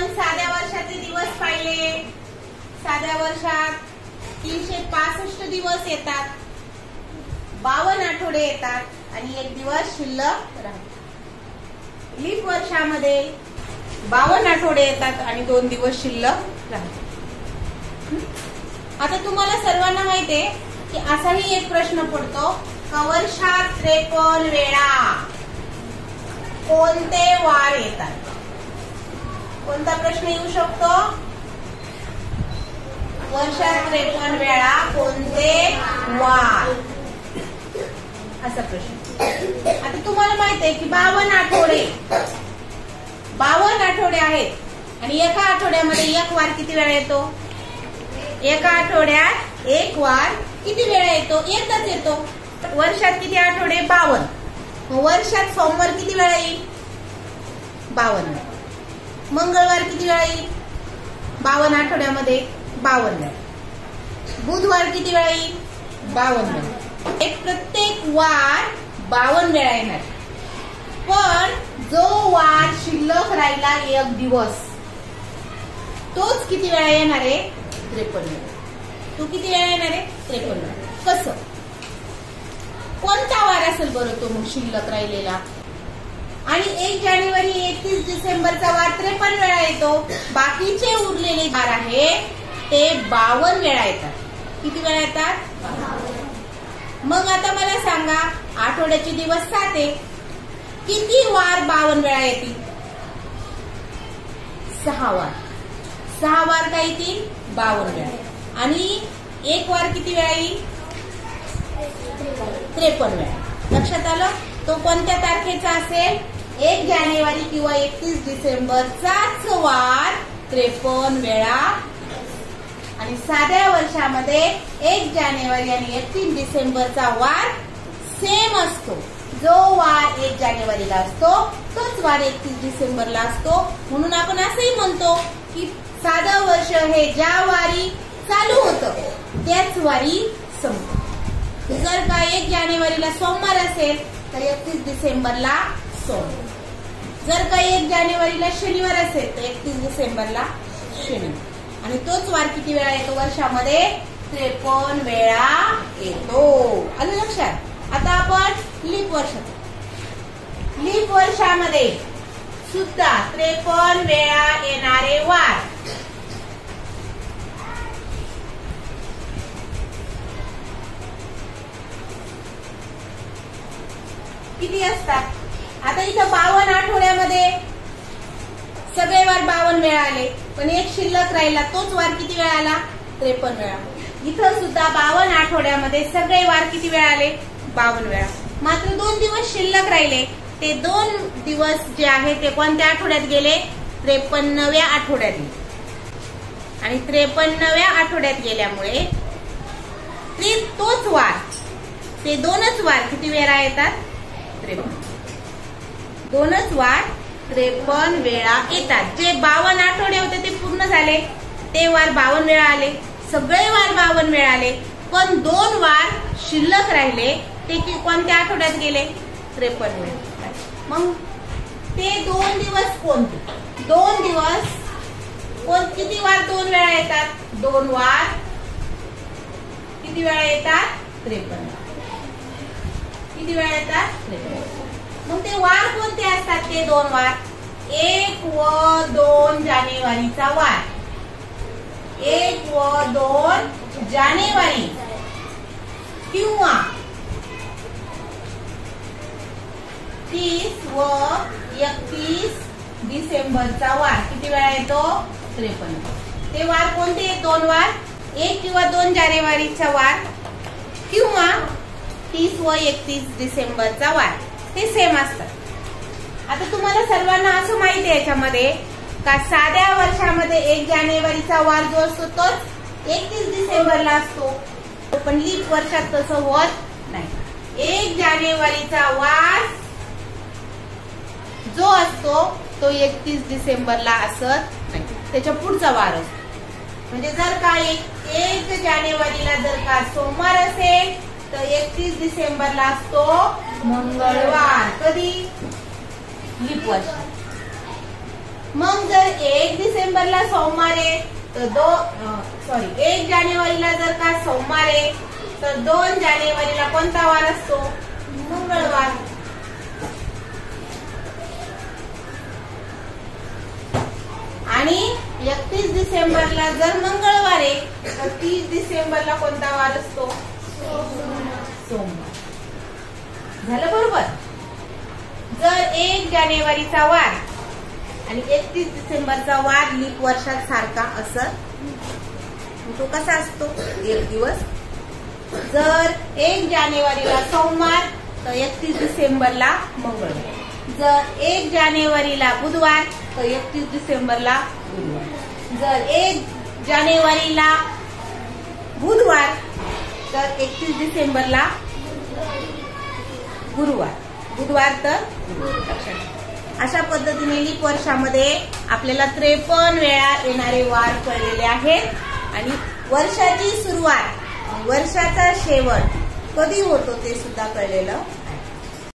आपण साध्या वर्षाचे दिवस पाहिले. साध्या वर्षात 365 दिवस येतात, 52 आठवडे येतात आणि एक दिवस शिल्लक राहतो. लीप वर्षामध्ये 52 आठवडे येतात आणि 2 दिवस शिल्लक राहतात. आता तुम्हाला सर्वांना माहिती आहे की असाही एक प्रश्न पडतो का वर्षात 53 वेळा कोणते वार येतात. कोणता प्रश्न येऊ शकतो? वर्षात 53 वेळा कोणते वार, असा प्रश्न. आता तुम्हाला माहिती आहे की 52 आठवडे आहेत आणि एका आठवड्यामध्ये एक वार किती वेळा येतो? एका आठवड्यात एक वार किती वेळा येतो? एकच येतो. वर्षात किती आठवडे? 52. वर्षात सोमवार किती वेळा येईल? 52 वेळा. मंगळवार किती वेळा येईल? 52 आठवड्यामध्ये 52 वेळा. बुधवार किती वेळा येईल? 52 वेळा. एक प्रत्येक वार 52 वेळा येणार. पण जो वार शिल्लक राहिला एक दिवस, तोच किती वेळा येणार आहे? 53 वेळा. तो किती वेळा येणार आहे? 53 वेळा. कसं? कोणता वार असेल बरं तो मग शिल्लक राहिलेला? आणि 1 जानेवारी 31 डिसेंबरचा वार 53 वेळा येतो. बाकीचे उरलेले वार आहे ते 52 वेळा येतात. किती वेळा येतात? मग आता मला सांगा, आठवड्याचे दिवस 7 आहे, किती वार 52 वेळा येतील? 6 वार. 6 वार काय येतील? 52 वेळा. आणि एक वार किती वेळा येईल? 53 वेळा. लक्षात आलं? तो कोणत्या तारखेचा असेल? 1 जानेवारी किंवा 31 डिसेंबरचाच वार 53 वेळा. आणि साध्या वर्षामध्ये 1 जानेवारी आणि 31 डिसेंबरचा वार सेम असतो. जो वार 1 जानेवारीला असतो तोच वार 31 डिसेंबरला असतो. म्हणून आपण असंही म्हणतो की साधं वर्ष हे ज्या वारी चालू होतं त्याच वारी संपतं. जर का 1 जानेवारीला सोमवार असेल तर 31 डिसेंबरला सोमवार. जर का 1 जानेवारीला शनिवार असेल तर 31 डिसेंबरला शनिवार. आणि तोच वार किती वेळा येतो वर्षामध्ये? 53 वेळा येतो. आलं लक्षात? आता आपण लीप वर्षामध्ये सुद्धा 53 वेळा येणारे वार. किती असतात? आता इथं 52 आठवड्यामध्ये सगळे वार 52 वेळा आले, पण एक शिल्लक राहिला, तोच वार किती वेळा आला? 53 वेळा. इथं सुद्धा 52 आठवड्यामध्ये सगळे वार किती वेळा आले? 52 वेळा. मात्र 2 दिवस शिल्लक राहिले. ते 2 दिवस जे आहे ते कोणत्या आठवड्यात गेले? 53व्या आठवड्यात गेले. आणि 53व्या आठवड्यात गेल्यामुळे तोच वार, ते 2च वार किती वेळा येतात? 53. 2च वार 53 वेळा येतात. जे 52 आठवडे होते ते पूर्ण झाले, ते वार 52 वेळा आले. सगळे वार 52 वेळा आले, पण 2 वार शिल्लक राहिले. ते कोणत्या आठवड्यात गेले? 53 वेळा. मग ते 2 दिवस कोणते? 2 दिवस किती वार 2 वेळा येतात? 2 वार किती वेळा येतात? 53. किती वेळा येतात? 53. मग ते वार कोणते असतात? ते 2 वार. 1 व 2 जानेवारीचा वार. 1 व 2 जानेवारी किंवा 30 व 31 डिसेंबरचा वार किती वेळा येतो? 53. ते वार कोणते? 2 वार. 1 किंवा 2 जानेवारीचा वार किंवा 30 व 31 डिसेंबरचा वार. ते सेम असतात. आता तुम्हाला सर्वांना असं माहिती आहे याच्यामध्ये का साध्या वर्षामध्ये 1 जानेवारीचा वार जो असतो तोच 31 डिसेंबरला असतो, पण लीप वर्षात तसं होत नाही. 1 जानेवारीचा वार जो असतो तो 31 डिसेंबरला असत नाही, त्याच्या पुढचा वार असतो. म्हणजे जर का 1 जानेवारीला जर का सोमवार असेल तर 31 डिसेंबरला असतो मंगळवार. कधी? लीप वर्ष. मग जर 1 डिसेंबरला सोमवार आहे तर 1 जानेवारीला जर का सोमवार आहे तर 2 जानेवारीला कोणता वार असतो? मंगळवार. आणि 31 डिसेंबरला जर मंगळवार आहे तर 30 डिसेंबरला कोणता वार असतो? सोमवार. झालं बरोबर. जर 1 जानेवारीचा वार आणि 31 डिसेंबरचा वार लीप वर्षात सारखा असत तो कसा असतो? एक दिवस. जर 1 जानेवारीला सोमवार तर 31 डिसेंबरला मंगळवार. जर 1 जानेवारीला बुधवार तर 31 डिसेंबरला गुरुवार. जर 1 जानेवारीला बुधवार तर 31 डिसेंबरला गुरुवार. बुधवार तर अशा पद्धतीने लीप वर्षामध्ये आपल्याला 53 वेळा येणारे वार कळलेले आहेत आणि वर्षाची सुरुवात वर्षाचा शेवट कधी होतो ते सुद्धा कळलेलं